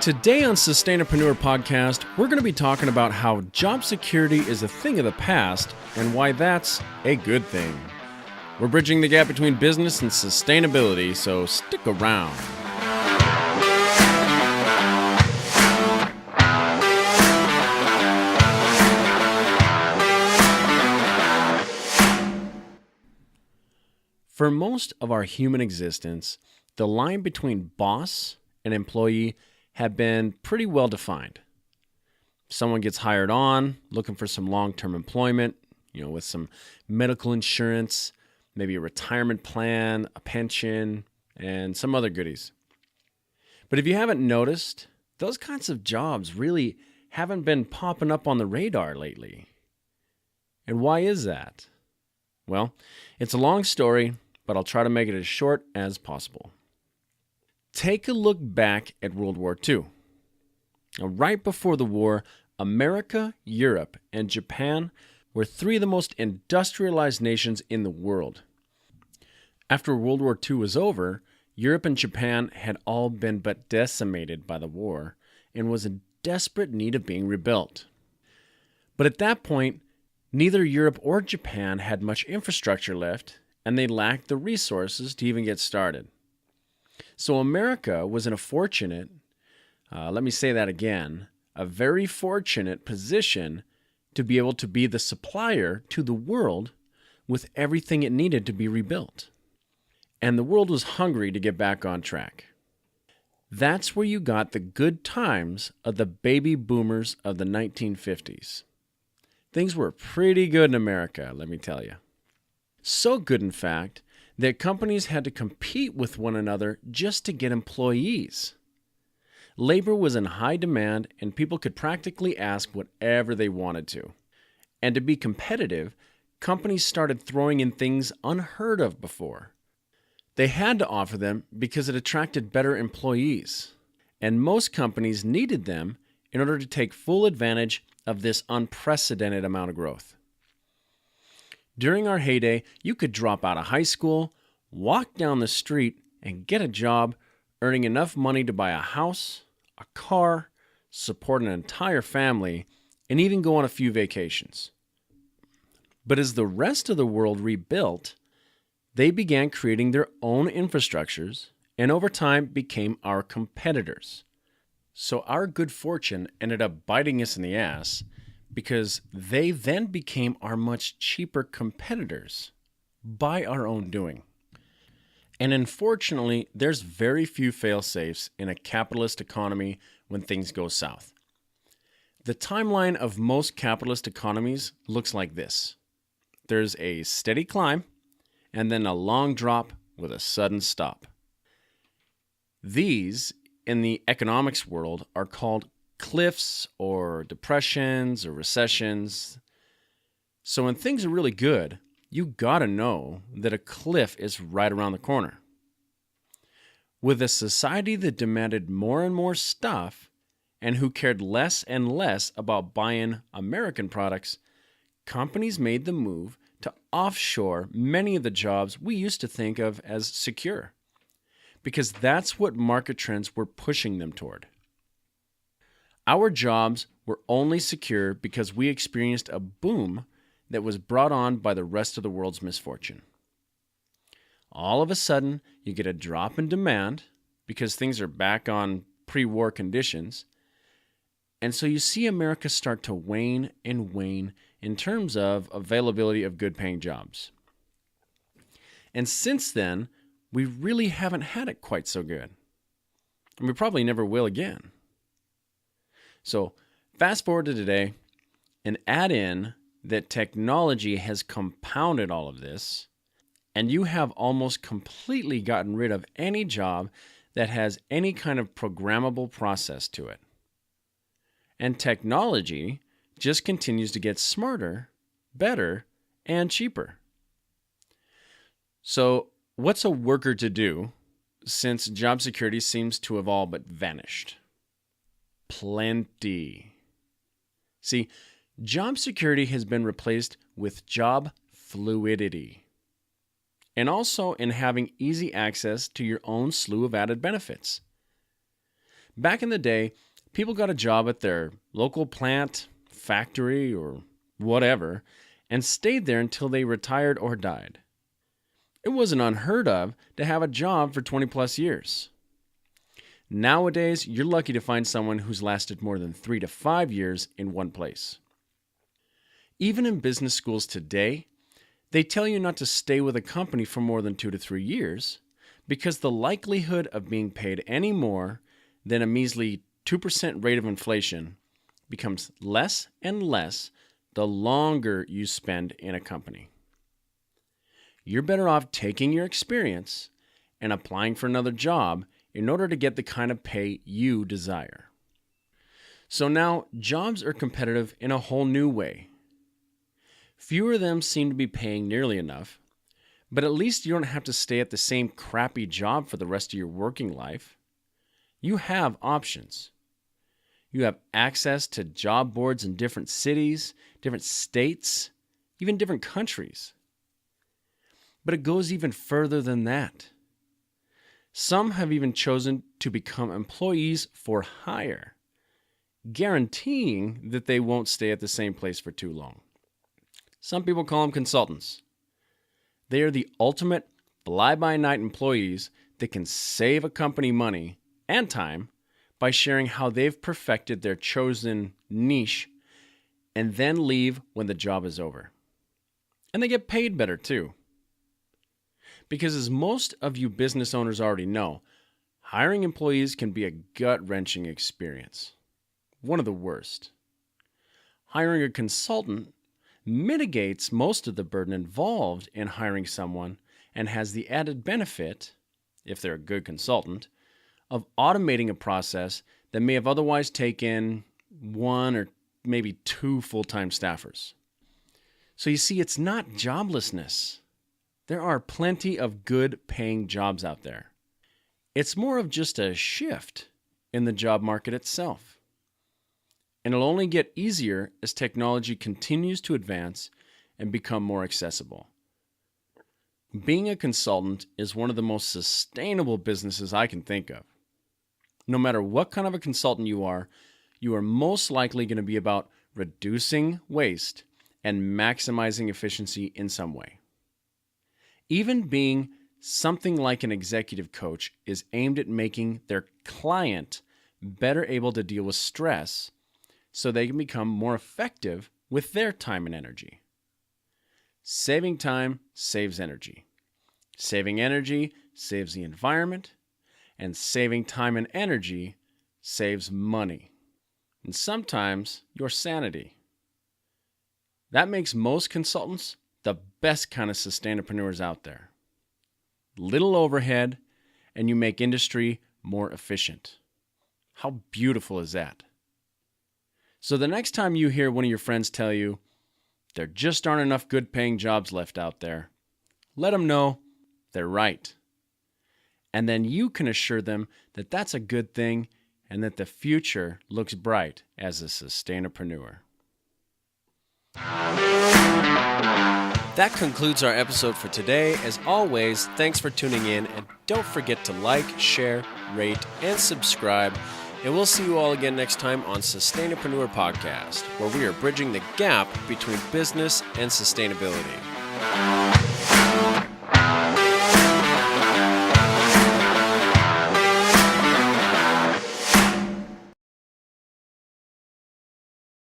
Today on Sustainapreneur Podcast, we're going to be talking about how job security is a thing of the past and why that's a good thing. We're bridging the gap between business and sustainability, so stick around. For most of our human existence, the line between boss and employee have been pretty well defined. Someone gets hired on, looking for some long-term employment, with some medical insurance, maybe a retirement plan, a pension, and some other goodies. But if you haven't noticed, those kinds of jobs really haven't been popping up on the radar lately. And why is that? Well, it's a long story, but I'll try to make it as short as possible. Take a look back at World War II. Now, right before the war, America, Europe, and Japan were three of the most industrialized nations in the world. After World War II was over, Europe and Japan had all been but decimated by the war and was in desperate need of being rebuilt. But at that point, neither Europe or Japan had much infrastructure left, and they lacked the resources to even get started. So America was in a fortunate, a very fortunate position to be able to be the supplier to the world with everything it needed to be rebuilt. And the world was hungry to get back on track. That's where you got the good times of the baby boomers of the 1950s. Things were pretty good in America, let me tell you. So good, in fact, that companies had to compete with one another just to get employees. Labor was in high demand, and people could practically ask whatever they wanted to. And to be competitive, companies started throwing in things unheard of before. They had to offer them because it attracted better employees, and most companies needed them in order to take full advantage of this unprecedented amount of growth. During our heyday, you could drop out of high school, walk down the street, and get a job earning enough money to buy a house, a car, support an entire family, and even go on a few vacations. But as the rest of the world rebuilt, they began creating their own infrastructures and over time became our competitors. So our good fortune ended up biting us in the ass because they then became our much cheaper competitors by our own doing. And unfortunately, there's very few fail-safes in a capitalist economy when things go south. The timeline of most capitalist economies looks like this. There's a steady climb, and then a long drop with a sudden stop. These, in the economics world, are called cliffs or depressions or recessions. So when things are really good, you gotta know that a cliff is right around the corner. With a society that demanded more and more stuff and who cared less and less about buying American products, companies made the move to offshore many of the jobs we used to think of as secure, because that's what market trends were pushing them toward. Our jobs were only secure because we experienced a boom that was brought on by the rest of the world's misfortune. All of a sudden, you get a drop in demand because things are back on pre-war conditions, and so you see America start to wane and wane in terms of availability of good-paying jobs. And since then, we really haven't had it quite so good. And we probably never will again. So fast forward to today and add in that technology has compounded all of this, and you have almost completely gotten rid of any job that has any kind of programmable process to it. And technology just continues to get smarter, better, and cheaper. So what's a worker to do since job security seems to have all but vanished? Plenty. See, job security has been replaced with job fluidity, and also in having easy access to your own slew of added benefits. Back in the day, people got a job at their local plant, factory, or whatever, and stayed there until they retired or died. It wasn't unheard of to have a job for 20 plus years. Nowadays, you're lucky to find someone who's lasted more than 3 to 5 years in one place. Even in business schools today, they tell you not to stay with a company for more than 2 to 3 years because the likelihood of being paid any more than a measly 2% rate of inflation becomes less and less the longer you spend in a company. You're better off taking your experience and applying for another job in order to get the kind of pay you desire. So now, jobs are competitive in a whole new way. Fewer of them seem to be paying nearly enough, but at least you don't have to stay at the same crappy job for the rest of your working life. You have options. You have access to job boards in different cities, different states, even different countries. But it goes even further than that. Some have even chosen to become employees for hire, guaranteeing that they won't stay at the same place for too long. Some people call them consultants. They are the ultimate fly-by-night employees that can save a company money and time by sharing how they've perfected their chosen niche and then leave when the job is over. And they get paid better too. Because as most of you business owners already know, hiring employees can be a gut-wrenching experience. One of the worst. Hiring a consultant mitigates most of the burden involved in hiring someone and has the added benefit, if they're a good consultant, of automating a process that may have otherwise taken 1 or maybe 2 full-time staffers. So you see, it's not joblessness. There are plenty of good paying jobs out there. It's more of just a shift in the job market itself. And it'll only get easier as technology continues to advance and become more accessible. Being a consultant is one of the most sustainable businesses I can think of. No matter what kind of a consultant you are most likely going to be about reducing waste and maximizing efficiency in some way. Even being something like an executive coach is aimed at making their client better able to deal with stress so they can become more effective with their time and energy. Saving time saves energy. Saving energy saves the environment. And saving time and energy saves money. And sometimes your sanity. That makes most consultants the best kind of sustainapreneurs out there. Little overhead, and you make industry more efficient. How beautiful is that? So the next time you hear one of your friends tell you there just aren't enough good paying jobs left out there, let them know they're right. And then you can assure them that that's a good thing and that the future looks bright as a sustainapreneur. That concludes our episode for today. As always, thanks for tuning in, and don't forget to like, share, rate, and subscribe. And we'll see you all again next time on Sustainapreneur Podcast, where we are bridging the gap between business and sustainability.